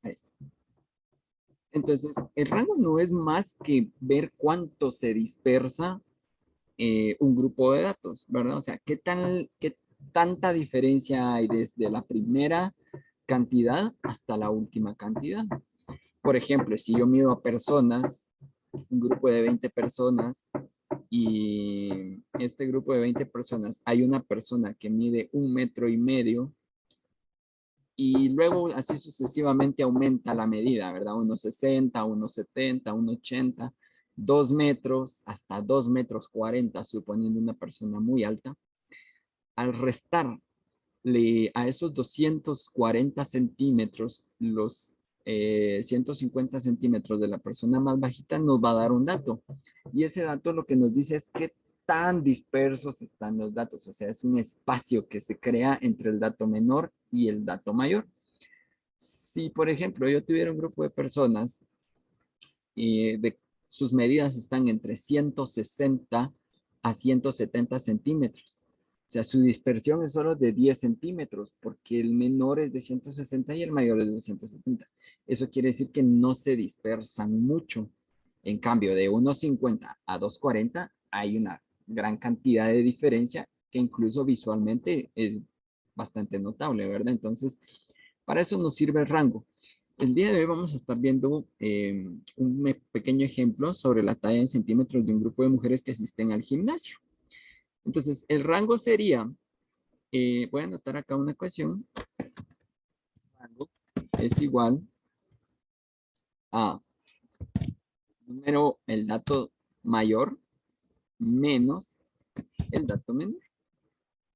Ahí está. Entonces, el rango no es más que ver cuánto se dispersa un grupo de datos, ¿verdad? O sea, qué tanta diferencia hay desde la primera cantidad hasta la última cantidad. Por ejemplo, si yo mido a personas, un grupo de 20 personas, y este grupo de 20 personas, hay una persona que mide 1,5 metros, y luego así sucesivamente aumenta la medida, ¿verdad? 1,60, 1,70, 1,80, 2 metros, hasta 2,40 metros, suponiendo una persona muy alta. Al restarle a esos 240 centímetros, los 150 centímetros de la persona más bajita, nos va a dar un dato. Y ese dato lo que nos dice es qué tan dispersos están los datos. O sea, es un espacio que se crea entre el dato menor y el dato mayor. Si, por ejemplo, yo tuviera un grupo de personas y sus medidas están entre 160 a 170 centímetros. O sea, su dispersión es solo de 10 centímetros, porque el menor es de 160 y el mayor es de 170. Eso quiere decir que no se dispersan mucho. En cambio, de 1,50 a 2,40 hay una gran cantidad de diferencia que incluso visualmente es bastante notable, ¿verdad? Entonces, para eso nos sirve el rango. El día de hoy vamos a estar viendo un pequeño ejemplo sobre la talla en centímetros de un grupo de mujeres que asisten al gimnasio. Entonces, el rango sería, voy a anotar acá una ecuación, rango es igual a el dato mayor menos el dato menor.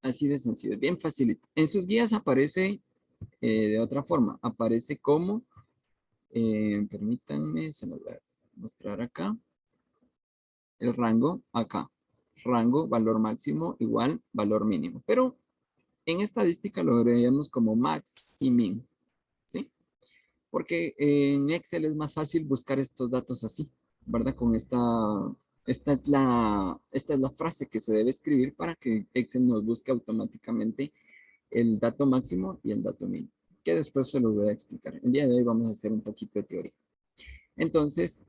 Así de sencillo, es bien facilito. En sus guías aparece de otra forma, aparece como, permítanme, se los voy a mostrar acá. El rango acá. Rango, valor máximo igual valor mínimo. Pero en estadística lo veríamos como max y min, ¿sí? Porque en Excel es más fácil buscar estos datos así, ¿verdad? Con esta es la frase que se debe escribir para que Excel nos busque automáticamente el dato máximo y el dato mínimo, que después se los voy a explicar. El día de hoy vamos a hacer un poquito de teoría. Entonces,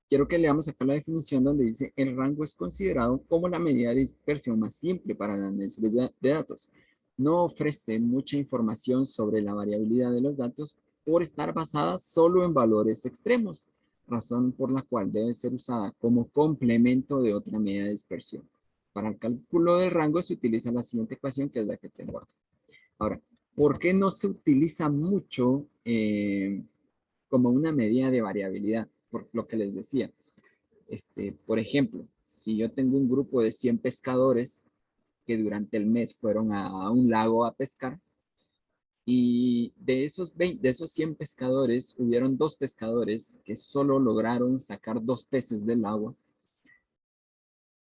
quiero que leamos acá la definición donde dice, el rango es considerado como la medida de dispersión más simple para el análisis de datos. No ofrece mucha información sobre la variabilidad de los datos por estar basada solo en valores extremos, razón por la cual debe ser usada como complemento de otra medida de dispersión. Para el cálculo del rango se utiliza la siguiente ecuación, que es la que tengo acá. Ahora, ¿por qué no se utiliza mucho como una medida de variabilidad? Por lo que les decía. Por ejemplo, si yo tengo un grupo de 100 pescadores que durante el mes fueron a un lago a pescar, y de esos 100 pescadores, hubieron 2 pescadores que solo lograron sacar 2 peces del agua,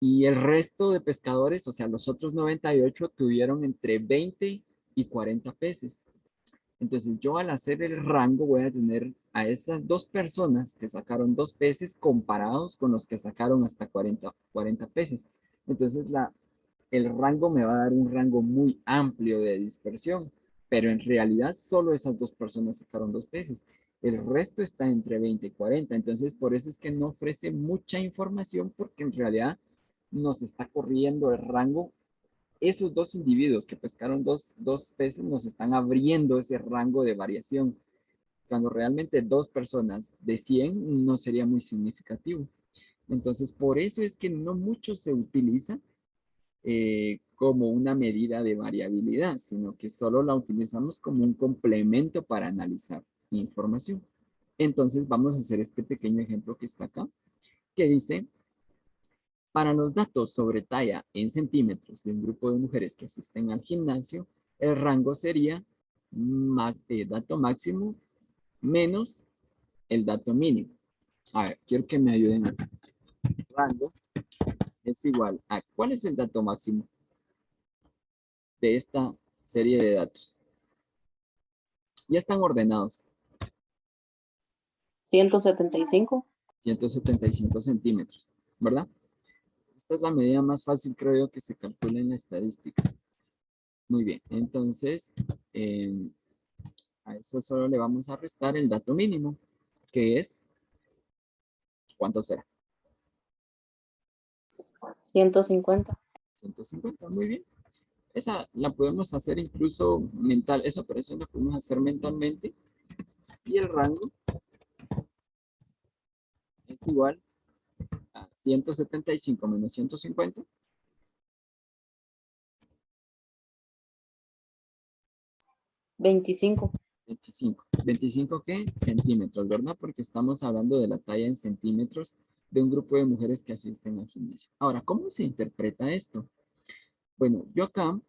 y el resto de pescadores, o sea, los otros 98, tuvieron entre 20 y 40 peces. Entonces yo, al hacer el rango, voy a tener a esas 2 personas que sacaron 2 peces comparados con los que sacaron hasta 40 peces. Entonces el rango me va a dar un rango muy amplio de dispersión, pero en realidad solo esas 2 personas sacaron 2 peces. El resto está entre 20 y 40. Entonces por eso es que no ofrece mucha información, porque en realidad nos está corriendo el rango. Esos 2 individuos que pescaron dos peces nos están abriendo ese rango de variación, cuando realmente 2 personas de 100 no sería muy significativo. Entonces, por eso es que no mucho se utiliza como una medida de variabilidad, sino que solo la utilizamos como un complemento para analizar información. Entonces, vamos a hacer este pequeño ejemplo que está acá, que dice, para los datos sobre talla en centímetros de un grupo de mujeres que asisten al gimnasio, el rango sería dato máximo menos el dato mínimo. A ver, quiero que me ayuden a rango es igual a, ¿cuál es el dato máximo de esta serie de datos? Ya están ordenados. 175. 175 centímetros, ¿verdad? Esta es la medida más fácil, creo yo, que se calcula en la estadística. Muy bien, entonces a eso solo le vamos a restar el dato mínimo, que es, ¿cuánto será? 150. 150, muy bien. Esa la podemos hacer incluso mental, esa operación la podemos hacer mentalmente y el rango es igual a 175 menos 150, 25. 25. ¿25 qué? Centímetros, ¿verdad? Porque estamos hablando de la talla en centímetros de un grupo de mujeres que asisten al gimnasio. Ahora, ¿cómo se interpreta esto? Bueno, yo acá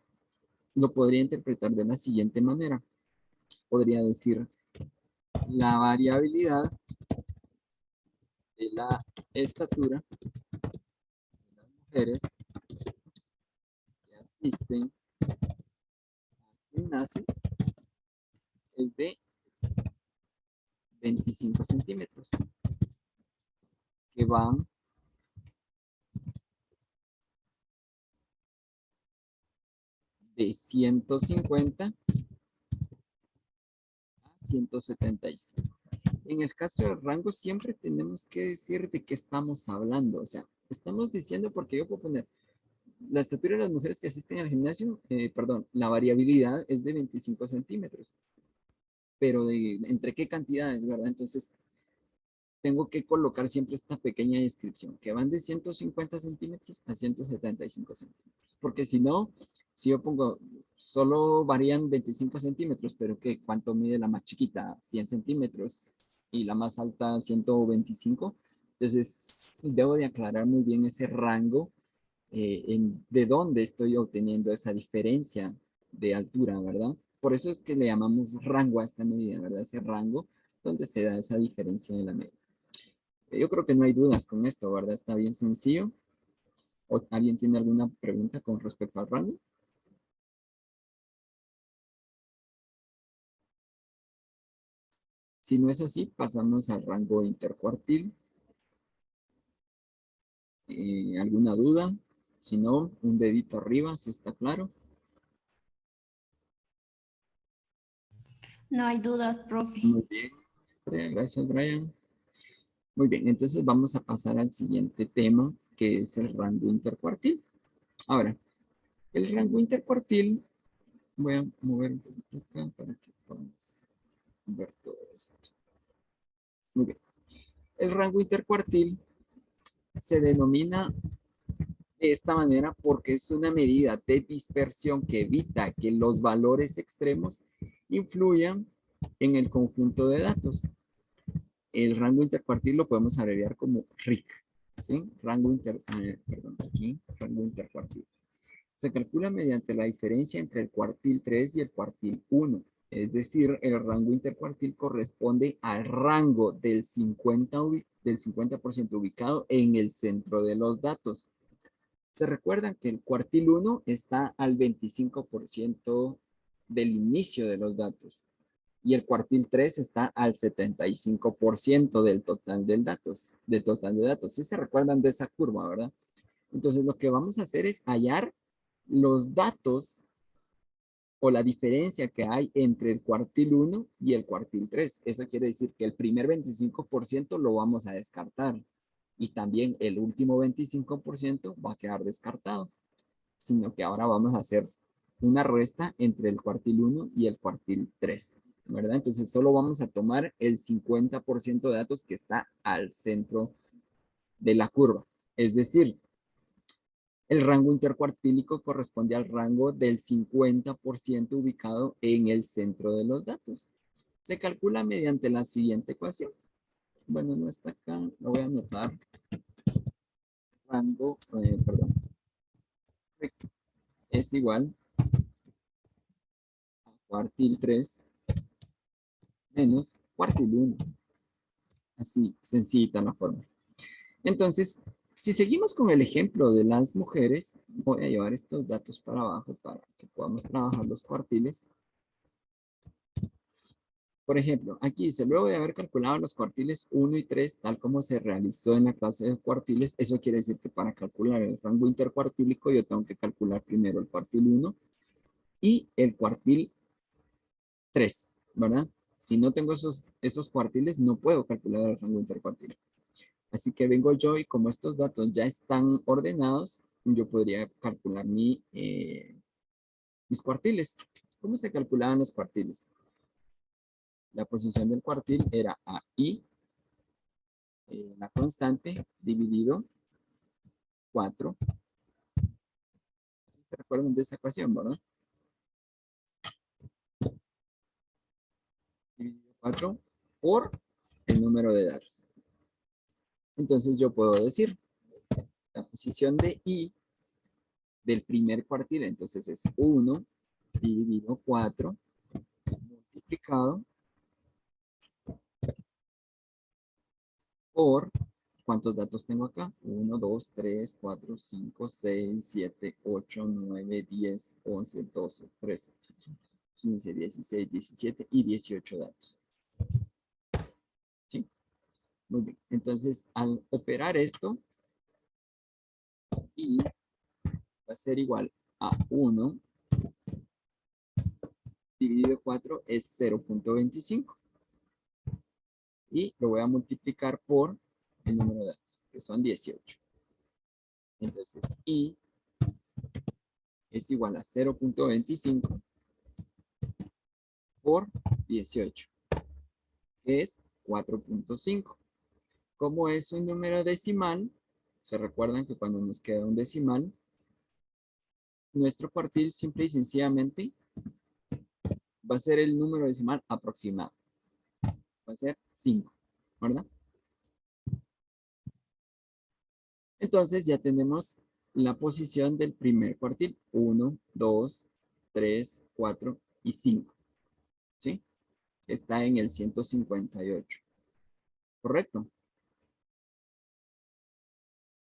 lo podría interpretar de la siguiente manera. Podría decir la variabilidad de la estatura de las mujeres que asisten al gimnasio es de 25 centímetros, que van de 150 a 175. En el caso del rango siempre tenemos que decir de qué estamos hablando. O sea, estamos diciendo porque yo puedo poner la estatura de las mujeres que asisten al gimnasio, perdón, la variabilidad es de 25 centímetros. Pero entre qué cantidades, ¿verdad? Entonces, tengo que colocar siempre esta pequeña descripción, que van de 150 centímetros a 175 centímetros. Porque si no, si yo pongo, solo varían 25 centímetros, pero ¿qué? ¿Cuánto mide la más chiquita? 100 centímetros y la más alta 125. Entonces, debo de aclarar muy bien ese rango, de dónde estoy obteniendo esa diferencia de altura, ¿verdad? Por eso es que le llamamos rango a esta medida, ¿verdad? Ese rango donde se da esa diferencia de la medida. Yo creo que no hay dudas con esto, ¿verdad? Está bien sencillo. ¿O alguien tiene alguna pregunta con respecto al rango? Si no es así, pasamos al rango intercuartil. ¿Alguna duda? Si no, un dedito arriba, si está claro. No hay dudas, profe. Muy bien. Gracias, Brian. Muy bien, entonces vamos a pasar al siguiente tema, que es el rango intercuartil. Ahora, el rango intercuartil, voy a mover un poquito acá para que podamos ver todo esto. Muy bien. El rango intercuartil se denomina de esta manera porque es una medida de dispersión que evita que los valores extremos influyan en el conjunto de datos. El rango intercuartil lo podemos abreviar como RIC, ¿sí? Rango intercuartil. Se calcula mediante la diferencia entre el cuartil 3 y el cuartil 1. Es decir, el rango intercuartil corresponde al rango del 50% ubicado en el centro de los datos. Se recuerdan que el cuartil 1 está al 25% del inicio de los datos y el cuartil 3 está al 75% del total de datos, ¿Sí se recuerdan de esa curva, verdad? Entonces lo que vamos a hacer es hallar los datos o la diferencia que hay entre el cuartil 1 y el cuartil 3. Eso quiere decir que el primer 25% lo vamos a descartar y también el último 25% va a quedar descartado, sino que ahora vamos a hacer una resta entre el cuartil 1 y el cuartil 3, ¿verdad? Entonces solo vamos a tomar el 50% de datos que está al centro de la curva. Es decir, el rango intercuartílico corresponde al rango del 50% ubicado en el centro de los datos. Se calcula mediante la siguiente ecuación. Bueno, no está acá, lo voy a anotar. Rango, perdón, es igual a cuartil 3 menos cuartil 1. Así, sencillita la forma. Entonces, si seguimos con el ejemplo de las mujeres, voy a llevar estos datos para abajo para que podamos trabajar los cuartiles. Por ejemplo, aquí dice, luego de haber calculado los cuartiles 1 y 3, tal como se realizó en la clase de cuartiles, eso quiere decir que para calcular el rango intercuartílico yo tengo que calcular primero el cuartil 1 y el cuartil 3, ¿verdad? Si no tengo esos cuartiles, no puedo calcular el rango intercuartil. Así que vengo yo y como estos datos ya están ordenados, yo podría calcular mis cuartiles. ¿Cómo se calculaban los cuartiles? La posición del cuartil era AI, la constante, dividido 4. ¿Se recuerdan de esa ecuación, verdad? Dividido 4 por el número de datos. Entonces yo puedo decir, la posición de I del primer cuartil, entonces es 1 dividido 4 multiplicado por, ¿cuántos datos tengo acá? 1, 2, 3, 4, 5, 6, 7, 8, 9, 10, 11, 12, 13, 15, 16, 17 y 18 datos. ¿Sí? Muy bien. Entonces, al operar esto, I va a ser igual a 1 dividido 4 es 0.25. Y lo voy a multiplicar por el número de datos, que son 18. Entonces, I es igual a 0.25 por 18, que es 4.5. Como es un número decimal, se recuerdan que cuando nos queda un decimal, nuestro cuartil simple y sencillamente va a ser el número decimal aproximado. Va a ser 5, ¿verdad? Entonces ya tenemos la posición del primer cuartil. 1, 2, 3, 4 y 5. ¿Sí? Está en el 158. ¿Correcto?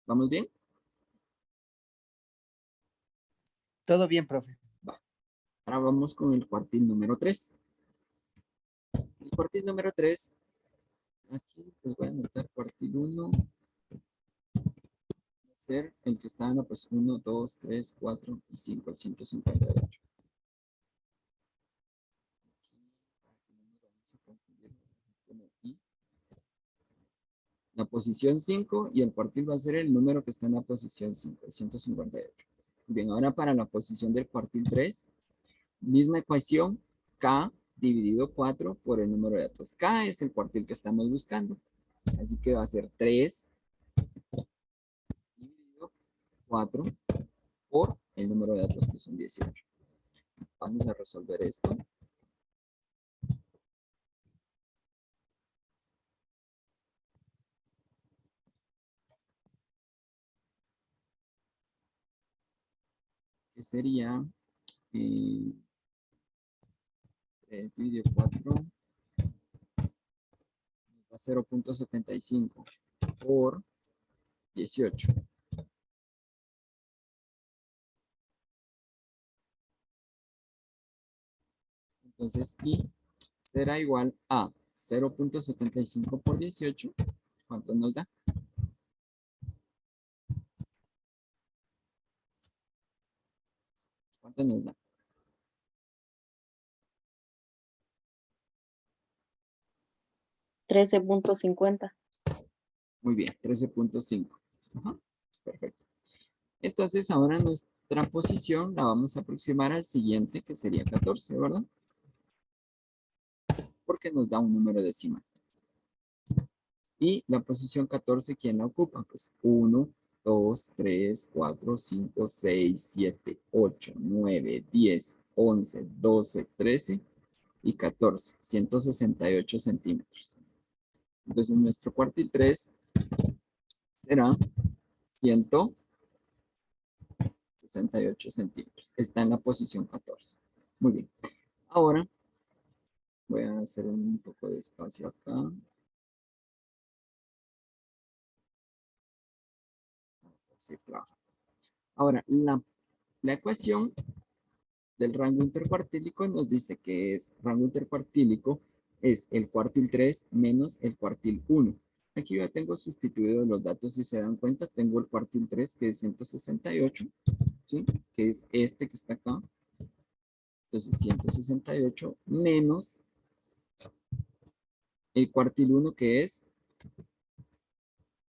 ¿Vamos bien? Todo bien, profe. Va. Ahora vamos con el cuartil número 3. El cuartil número 3, aquí les voy a anotar cuartil 1. Va a ser el que está en la posición 1, 2, 3, 4 y 5, el 158. La posición 5 y el cuartil va a ser el número que está en la posición 5, el 158. Bien, ahora para la posición del cuartil 3, misma ecuación, K dividido 4 por el número de datos. K es el cuartil que estamos buscando. Así que va a ser 3 dividido 4 por el número de datos que son 18. Vamos a resolver esto. Que sería 3 dividido 4 a 0.75 por 18. Entonces, I será igual a 0.75 por 18. ¿Cuánto nos da? ¿Cuánto nos da? 13.50. Muy bien, 13.5. Ajá, perfecto. Entonces, ahora nuestra posición la vamos a aproximar al siguiente, que sería 14, ¿verdad? Porque nos da un número decimal. Y la posición 14, ¿quién la ocupa? Pues 1, 2, 3, 4, 5, 6, 7, 8, 9, 10, 11, 12, 13 y 14. 168 centímetros. Entonces nuestro cuartil 3 será 168 centímetros. Está en la posición 14. Muy bien. Ahora voy a hacer un poco de espacio acá. Así trabaja. Ahora, la ecuación del rango intercuartílico nos dice que es rango intercuartílico es el cuartil 3 menos el cuartil 1. Aquí ya tengo sustituido los datos, si se dan cuenta, tengo el cuartil 3 que es 168, ¿sí? Que es este que está acá, Entonces 168 menos el cuartil 1 que es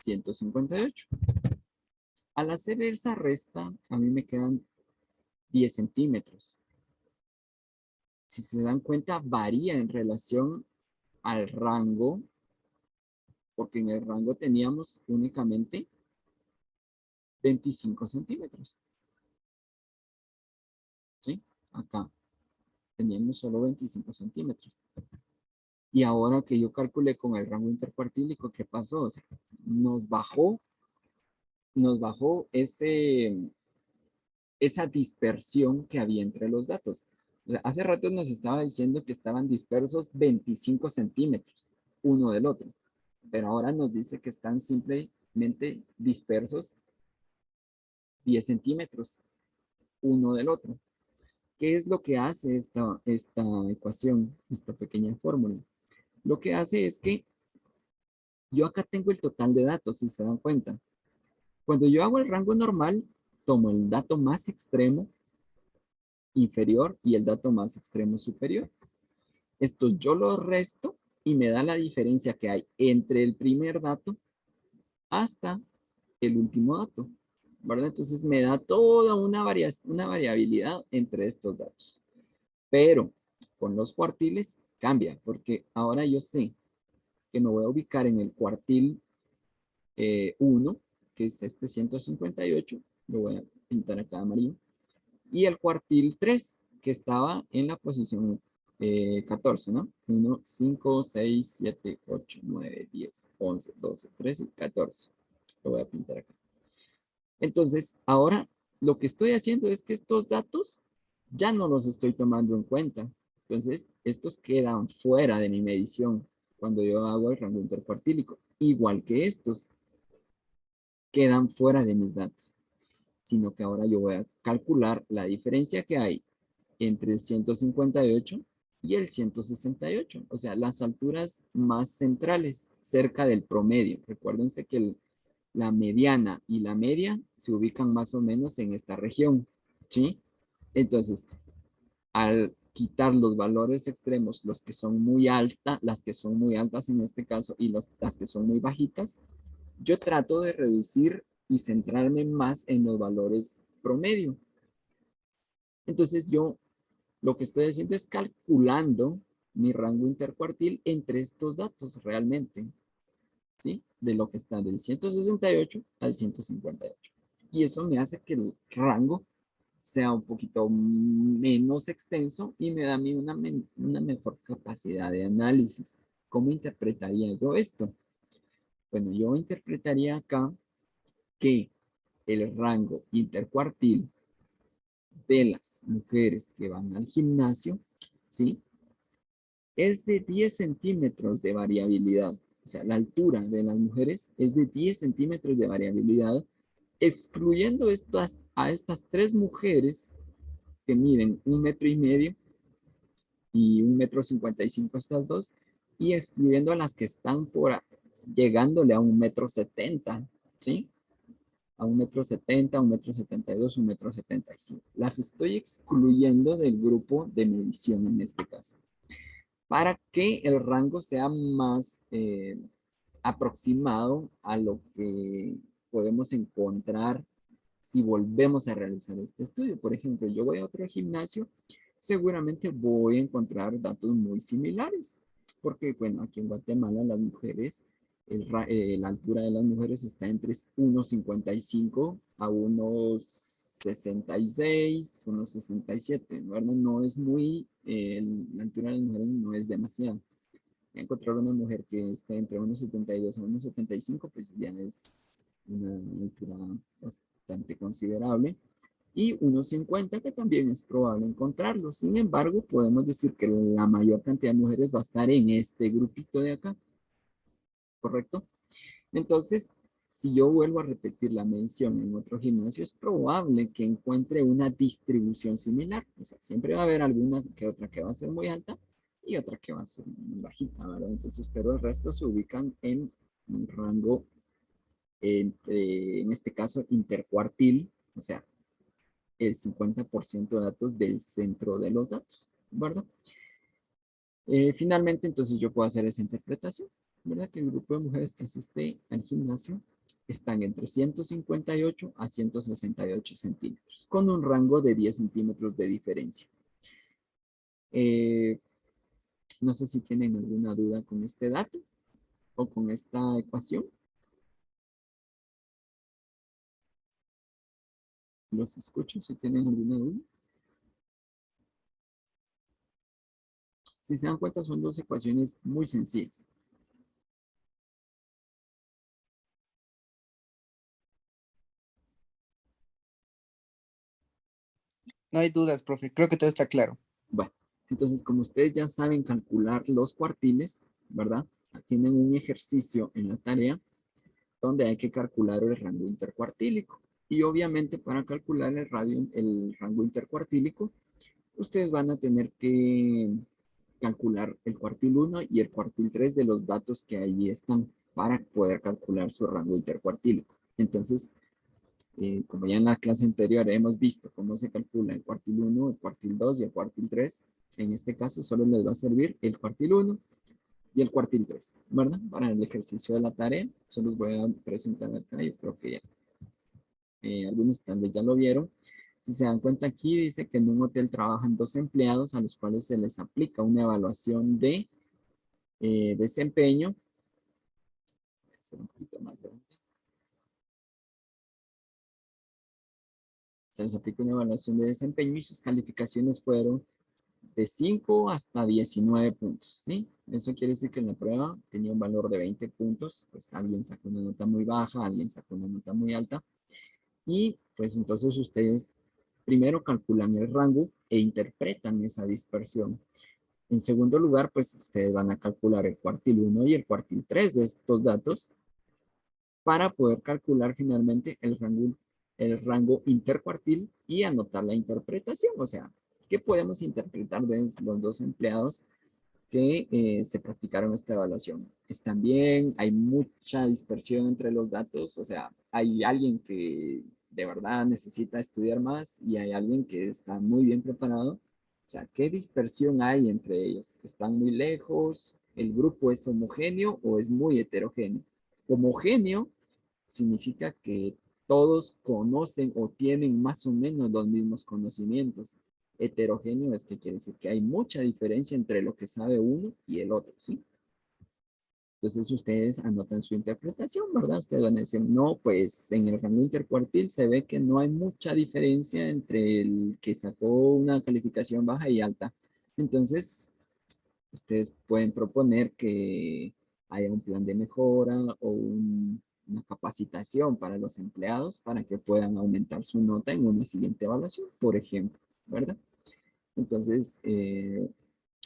158. Al hacer esa resta, a mí me quedan 10 centímetros. Si se dan cuenta, varía en relación al rango, porque en el rango teníamos únicamente 25 centímetros. ¿Sí? Acá teníamos solo 25 centímetros. Y ahora que yo calculé con el rango intercuartílico, ¿qué pasó? O sea, nos bajó esa dispersión que había entre los datos. O sea, hace rato nos estaba diciendo que estaban dispersos 25 centímetros uno del otro, pero ahora nos dice que están simplemente dispersos 10 centímetros uno del otro. ¿Qué es lo que hace esta ecuación, esta pequeña fórmula? Lo que hace es que yo acá tengo el total de datos, si se dan cuenta. Cuando yo hago el rango normal, tomo el dato más extremo inferior y el dato más extremo superior. Esto yo lo resto y me da la diferencia que hay entre el primer dato hasta el último dato, ¿verdad? Entonces me da toda una variabilidad entre estos datos. Pero con los cuartiles cambia, porque ahora yo sé que me voy a ubicar en el cuartil 1, que es este 158, lo voy a pintar acá amarillo, y el cuartil 3, que estaba en la posición 14, ¿no? 1, 5, 6, 7, 8, 9, 10, 11, 12, 13 y 14. Lo voy a pintar acá. Entonces, ahora lo que estoy haciendo es que estos datos ya no los estoy tomando en cuenta. Entonces, estos quedan fuera de mi medición cuando yo hago el rango intercuartílico. Igual que estos quedan fuera de mis datos. Sino que ahora yo voy a calcular la diferencia que hay entre el 158 y el 168. O sea, las alturas más centrales, cerca del promedio. Recuérdense que la mediana y la media se ubican más o menos en esta región, ¿sí? Entonces, al quitar los valores extremos, los que son muy altas, las que son muy altas en este caso, y las que son muy bajitas, yo trato de reducir y centrarme más en los valores promedio. Entonces, yo lo que estoy haciendo es calculando mi rango intercuartil entre estos datos realmente, ¿sí? De lo que está del 168 al 158. Y eso me hace que el rango sea un poquito menos extenso y me da a mí una mejor capacidad de análisis. ¿Cómo interpretaría yo esto? Bueno, yo interpretaría acá que el rango intercuartil de las mujeres que van al gimnasio, ¿sí? Es de 10 centímetros de variabilidad. O sea, la altura de las mujeres es de 10 centímetros de variabilidad, excluyendo a estas tres mujeres que miden 1,5 metros y 1,55 metros estas dos, y excluyendo a las que están llegándole a 1,70 metros, ¿sí? A 1,70 metros, 1,72 metros, 1,75 metros. Las estoy excluyendo del grupo de medición en este caso, para que el rango sea más aproximado a lo que podemos encontrar si volvemos a realizar este estudio. Por ejemplo, yo voy a otro gimnasio, seguramente voy a encontrar datos muy similares, porque bueno, aquí en Guatemala las mujeres, la altura de las mujeres está entre 1,55 a 1,66, 1,67, ¿verdad? No es muy, la altura de las mujeres no es demasiado. Encontrar una mujer que esté entre 1,72 a 1,75, pues ya es una altura bastante considerable. Y 1,50, que también es probable encontrarlo. Sin embargo, podemos decir que la mayor cantidad de mujeres va a estar en este grupito de acá. ¿Correcto? Entonces, si yo vuelvo a repetir la mención en otro gimnasio, es probable que encuentre una distribución similar. O sea, siempre va a haber alguna que otra que va a ser muy alta y otra que va a ser muy bajita, ¿verdad? Entonces, pero el resto se ubican en un rango, en este caso, intercuartil, o sea, el 50% de datos del centro de los datos, ¿verdad? Finalmente, entonces yo puedo hacer esa interpretación, ¿verdad? Que el grupo de mujeres que asiste al gimnasio están entre 158 a 168 centímetros, con un rango de 10 centímetros de diferencia. No sé si tienen alguna duda con este dato o con esta ecuación. Los escucho si tienen alguna duda. Si se dan cuenta, son dos ecuaciones muy sencillas. No hay dudas, profe. Creo que todo está claro. Bueno, entonces como ustedes ya saben calcular los cuartiles, ¿verdad? Tienen un ejercicio en la tarea donde hay que calcular el rango intercuartílico. Y obviamente para calcular el rango intercuartílico, ustedes van a tener que calcular el cuartil 1 y el cuartil 3 de los datos que allí están para poder calcular su rango intercuartílico. Entonces, como ya en la clase anterior hemos visto cómo se calcula el cuartil 1, el cuartil 2 y el cuartil 3, en este caso solo les va a servir el cuartil 1 y el cuartil 3, ¿verdad? Para el ejercicio de la tarea, se los voy a presentar acá, yo creo que ya algunos tal vez ya lo vieron. Si se dan cuenta aquí, dice que en un hotel trabajan 2 empleados a los cuales se les aplica una evaluación de desempeño. Voy a hacer un poquito más grande. Se les aplica una evaluación de desempeño y sus calificaciones fueron de 5 hasta 19 puntos, ¿sí? Eso quiere decir que en la prueba tenía un valor de 20 puntos, pues alguien sacó una nota muy baja, alguien sacó una nota muy alta, y pues entonces ustedes primero calculan el rango e interpretan esa dispersión. En segundo lugar, pues ustedes van a calcular el cuartil 1 y el cuartil 3 de estos datos para poder calcular finalmente el rango intercuartil y anotar la interpretación. O sea, ¿qué podemos interpretar de los dos empleados que se practicaron esta evaluación? ¿Están bien? ¿Hay mucha dispersión entre los datos? O sea, ¿hay alguien que de verdad necesita estudiar más y hay alguien que está muy bien preparado? O sea, ¿qué dispersión hay entre ellos? ¿Están muy lejos? ¿El grupo es homogéneo o es muy heterogéneo? Homogéneo significa que todos conocen o tienen más o menos los mismos conocimientos. Heterogéneo es que quiere decir que hay mucha diferencia entre lo que sabe uno y el otro, ¿sí? Entonces ustedes anotan su interpretación, ¿verdad? Ustedes van a decir, no, pues en el rango intercuartil se ve que no hay mucha diferencia entre el que sacó una calificación baja y alta. Entonces, ustedes pueden proponer que haya un plan de mejora o una capacitación para los empleados para que puedan aumentar su nota en una siguiente evaluación, por ejemplo, ¿verdad? Entonces,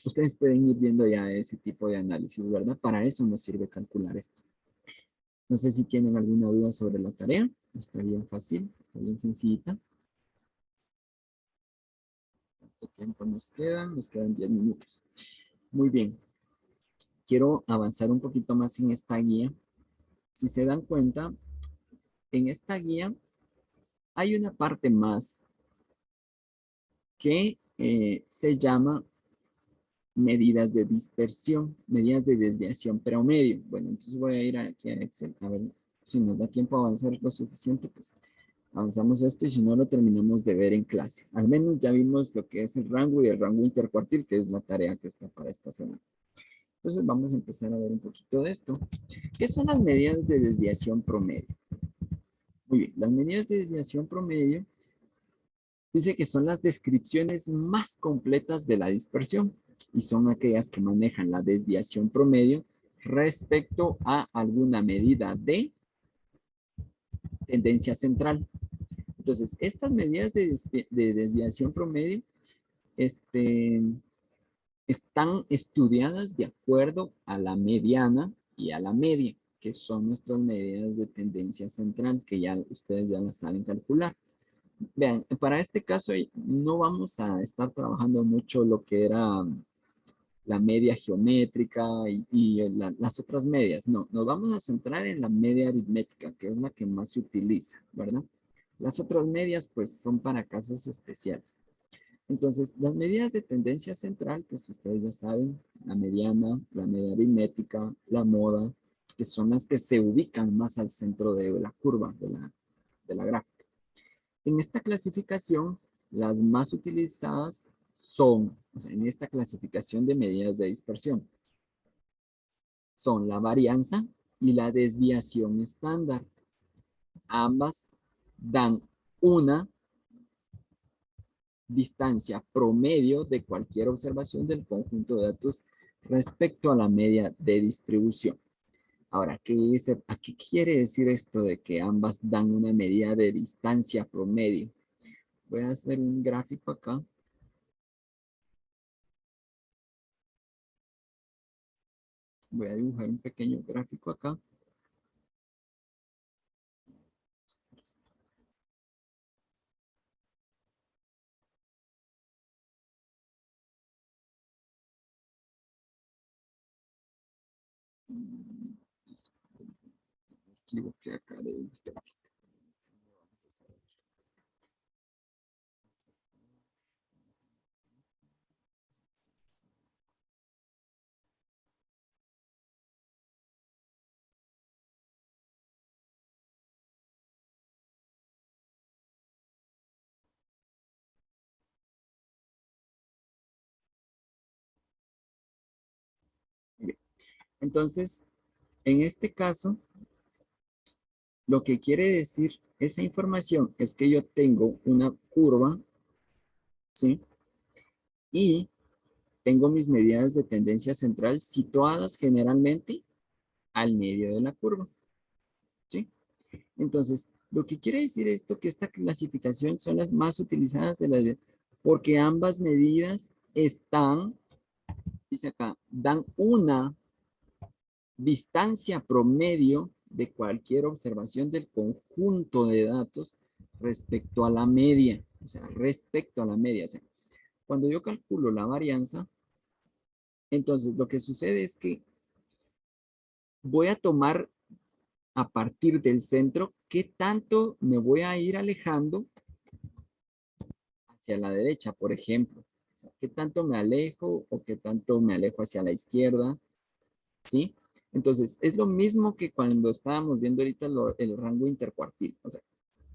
ustedes pueden ir viendo ya ese tipo de análisis, ¿verdad? Para eso nos sirve calcular esto. No sé si tienen alguna duda sobre la tarea. Está bien fácil, está bien sencillita. ¿Cuánto tiempo nos quedan? Nos quedan 10 minutos. Muy bien. Quiero avanzar un poquito más en esta guía. Si se dan cuenta, en esta guía hay una parte más que se llama medidas de dispersión, medidas de desviación promedio. Bueno, entonces voy a ir aquí a Excel, a ver si nos da tiempo a avanzar lo suficiente, pues avanzamos esto y si no lo terminamos de ver en clase. Al menos ya vimos lo que es el rango y el rango intercuartil, que es la tarea que está para esta semana. Entonces vamos a empezar a ver un poquito de esto. ¿Qué son las medidas de desviación promedio? Muy bien, las medidas de desviación promedio dice que son las descripciones más completas de la dispersión y son aquellas que manejan la desviación promedio respecto a alguna medida de tendencia central. Entonces, estas medidas de desviación promedio están estudiadas de acuerdo a la mediana y a la media, que son nuestras medidas de tendencia central, que ya ustedes ya las saben calcular. Vean, para este caso no vamos a estar trabajando mucho lo que era la media geométrica y las otras medias. No, nos vamos a centrar en la media aritmética, que es la que más se utiliza, ¿verdad? Las otras medias, pues, son para casos especiales. Entonces, las medidas de tendencia central, pues ustedes ya saben, la mediana, la media aritmética, la moda, que son las que se ubican más al centro de la curva, de la gráfica. En esta clasificación, las más utilizadas son, o sea, en esta clasificación de medidas de dispersión, son la varianza y la desviación estándar. Ambas dan una distancia promedio de cualquier observación del conjunto de datos respecto a la media de distribución. Ahora, ¿a qué quiere decir esto de que ambas dan una medida de distancia promedio? Voy a hacer un gráfico acá. Voy a dibujar un pequeño gráfico acá. Me equivoqué acá de gráfico. Bien. Entonces, en este caso, lo que quiere decir esa información es que yo tengo una curva, ¿sí? Y tengo mis medidas de tendencia central situadas generalmente al medio de la curva, ¿sí? Entonces, lo que quiere decir esto que esta clasificación son las más utilizadas de las porque ambas medidas están, dice acá, dan una distancia promedio de cualquier observación del conjunto de datos respecto a la media, o sea, respecto a la media. O sea, cuando yo calculo la varianza, entonces lo que sucede es que voy a tomar a partir del centro qué tanto me voy a ir alejando hacia la derecha, por ejemplo. O sea, qué tanto me alejo o qué tanto me alejo hacia la izquierda, ¿sí? Entonces, es lo mismo que cuando estábamos viendo ahorita el rango intercuartil. O sea,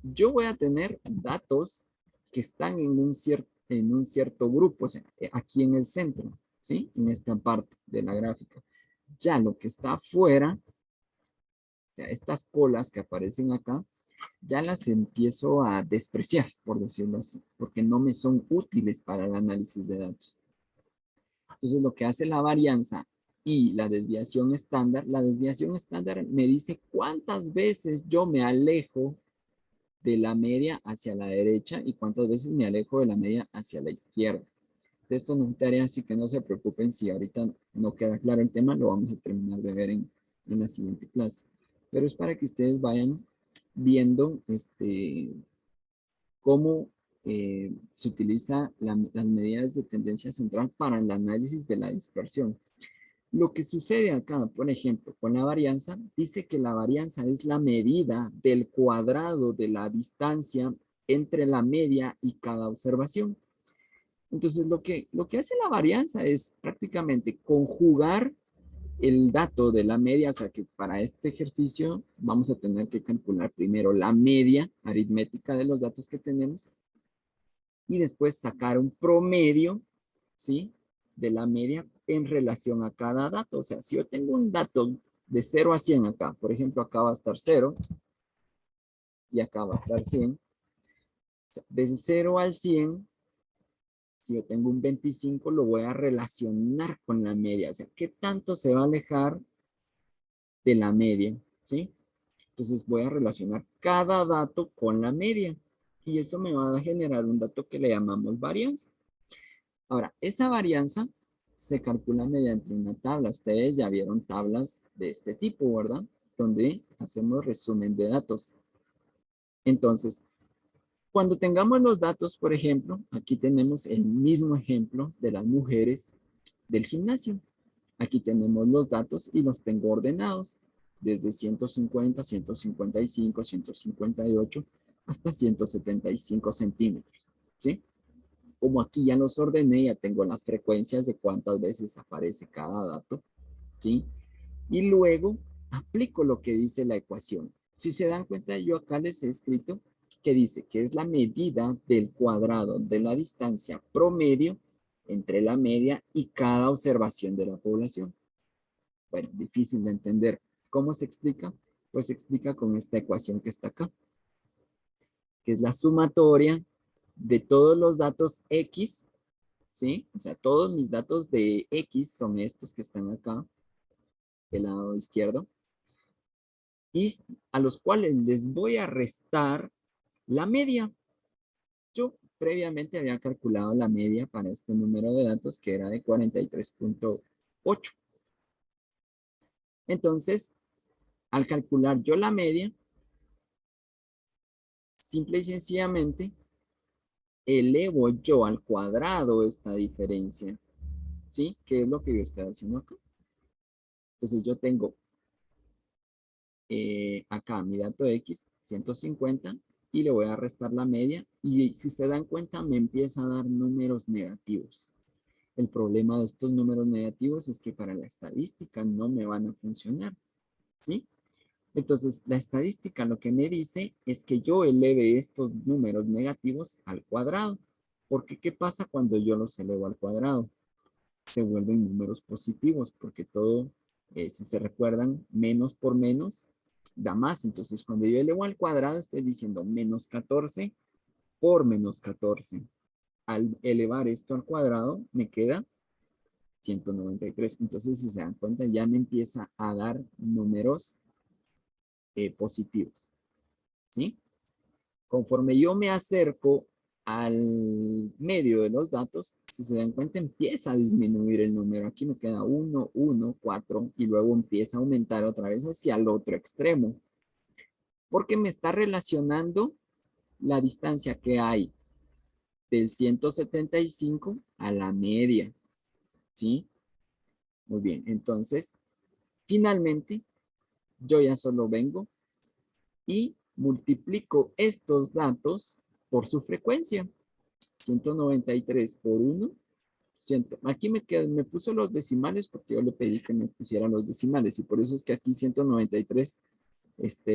yo voy a tener datos que están en un cierto grupo, o sea, aquí en el centro, ¿sí? En esta parte de la gráfica. Ya lo que está afuera, o sea, estas colas que aparecen acá, ya las empiezo a despreciar, por decirlo así, porque no me son útiles para el análisis de datos. Entonces, lo que hace la varianza y la desviación estándar me dice cuántas veces yo me alejo de la media hacia la derecha y cuántas veces me alejo de la media hacia la izquierda. Esto no es tarea, así que no se preocupen si ahorita no queda claro el tema, lo vamos a terminar de ver en la siguiente clase. Pero es para que ustedes vayan viendo cómo se utiliza las medidas de tendencia central para el análisis de la dispersión. Lo que sucede acá, por ejemplo, con la varianza, dice que la varianza es la medida del cuadrado de la distancia entre la media y cada observación. Entonces, lo que hace la varianza es prácticamente conjugar el dato de la media, o sea que para este ejercicio vamos a tener que calcular primero la media aritmética de los datos que tenemos y después sacar un promedio, ¿sí? De la media en relación a cada dato. O sea, si yo tengo un dato de 0 a 100 acá, por ejemplo, acá va a estar 0 y acá va a estar 100. O sea, del 0 al 100, si yo tengo un 25, lo voy a relacionar con la media. O sea, ¿qué tanto se va a alejar de la media? ¿Sí? Entonces voy a relacionar cada dato con la media. Y eso me va a generar un dato que le llamamos varianza. Ahora, esa varianza se calcula mediante una tabla. Ustedes ya vieron tablas de este tipo, ¿verdad? Donde hacemos resumen de datos. Entonces, cuando tengamos los datos, por ejemplo, aquí tenemos el mismo ejemplo de las mujeres del gimnasio. Aquí tenemos los datos y los tengo ordenados desde 150, 155, 158 hasta 175 centímetros, ¿sí? Como aquí ya los ordené, ya tengo las frecuencias de cuántas veces aparece cada dato, ¿sí? Y luego aplico lo que dice la ecuación. Si se dan cuenta, yo acá les he escrito que dice que es la medida del cuadrado de la distancia promedio entre la media y cada observación de la población. Bueno, difícil de entender. ¿Cómo se explica? Pues se explica con esta ecuación que está acá, que es la sumatoria de todos los datos X, ¿sí? O sea, todos mis datos de X son estos que están acá, del lado izquierdo, y a los cuales les voy a restar la media. Yo previamente había calculado la media para este número de datos que era de 43.8. Entonces, al calcular yo la media, simple y sencillamente elevo yo al cuadrado esta diferencia, ¿sí? Que es lo que yo estoy haciendo acá. Entonces yo tengo acá mi dato X, 150, y le voy a restar la media, y si se dan cuenta me empieza a dar números negativos. El problema de estos números negativos es que para la estadística no me van a funcionar, ¿sí? Entonces, la estadística lo que me dice es que yo eleve estos números negativos al cuadrado. Porque, ¿qué pasa cuando yo los elevo al cuadrado? Se vuelven números positivos, porque todo, si se recuerdan, menos por menos da más. Entonces, cuando yo elevo al cuadrado, estoy diciendo menos 14 por menos 14. Al elevar esto al cuadrado, me queda 193. Entonces, si se dan cuenta, ya me empieza a dar números positivos, ¿sí? Conforme yo me acerco al medio de los datos, si se dan cuenta, empieza a disminuir el número. Aquí me queda 1, 1, 4, y luego empieza a aumentar otra vez hacia el otro extremo, porque me está relacionando la distancia que hay del 175 a la media, ¿sí? Muy bien, entonces, finalmente, yo ya solo vengo y multiplico estos datos por su frecuencia. 193 por 1. Aquí me puso los decimales porque yo le pedí que me pusiera los decimales, y por eso es que aquí 193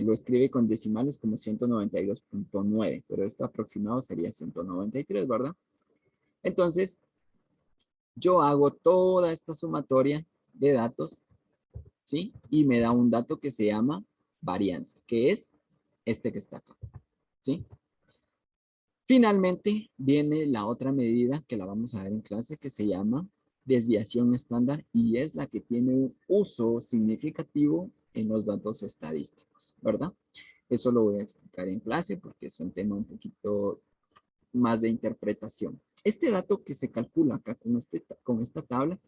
lo escribe con decimales como 192.9, pero esto aproximado sería 193, ¿verdad? Entonces, yo hago toda esta sumatoria de datos, ¿sí? Y me da un dato que se llama varianza, que es este que está acá, ¿sí? Finalmente viene la otra medida que la vamos a ver en clase, que se llama desviación estándar, y es la que tiene un uso significativo en los datos estadísticos, ¿verdad? Eso lo voy a explicar en clase porque es un tema un poquito más de interpretación. Este dato que se calcula acá con esta tabla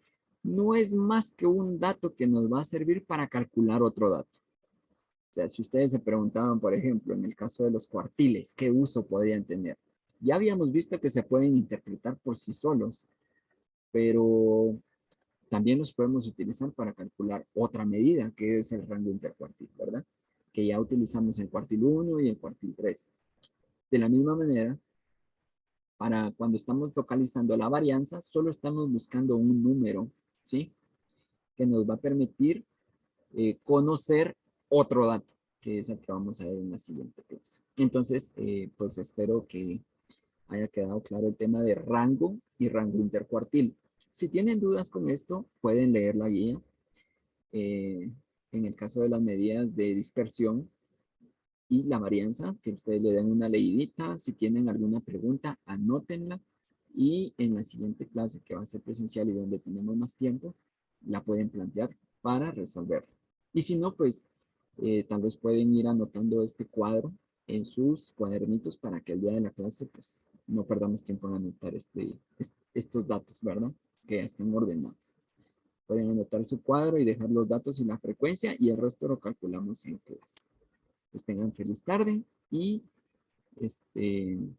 no es más que un dato que nos va a servir para calcular otro dato. O sea, si ustedes se preguntaban, por ejemplo, en el caso de los cuartiles, ¿qué uso podrían tener? Ya habíamos visto que se pueden interpretar por sí solos, pero también los podemos utilizar para calcular otra medida, que es el rango intercuartil, ¿verdad? Que ya utilizamos el cuartil 1 y el cuartil 3. De la misma manera, para cuando estamos localizando la varianza, solo estamos buscando un número, ¿sí? Que nos va a permitir conocer otro dato, que es el que vamos a ver en la siguiente clase. Entonces, pues espero que haya quedado claro el tema de rango y rango intercuartil. Si tienen dudas con esto, pueden leer la guía. En el caso de las medidas de dispersión y la varianza, que ustedes le den una leidita. Si tienen alguna pregunta, anótenla. Y en la siguiente clase, que va a ser presencial y donde tenemos más tiempo, la pueden plantear para resolverla. Y si no, pues tal vez pueden ir anotando este cuadro en sus cuadernitos para que el día de la clase pues no perdamos tiempo en anotar estos datos, ¿verdad? Que ya están ordenados. Pueden anotar su cuadro y dejar los datos y la frecuencia, y el resto lo calculamos en clase. Pues tengan feliz tarde y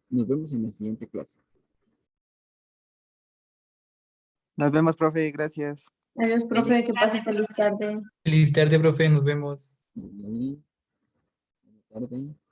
nos vemos en la siguiente clase. Nos vemos, profe, gracias. Adiós, profe, que pase feliz tarde. Feliz tarde, profe, nos vemos. Buenas tardes.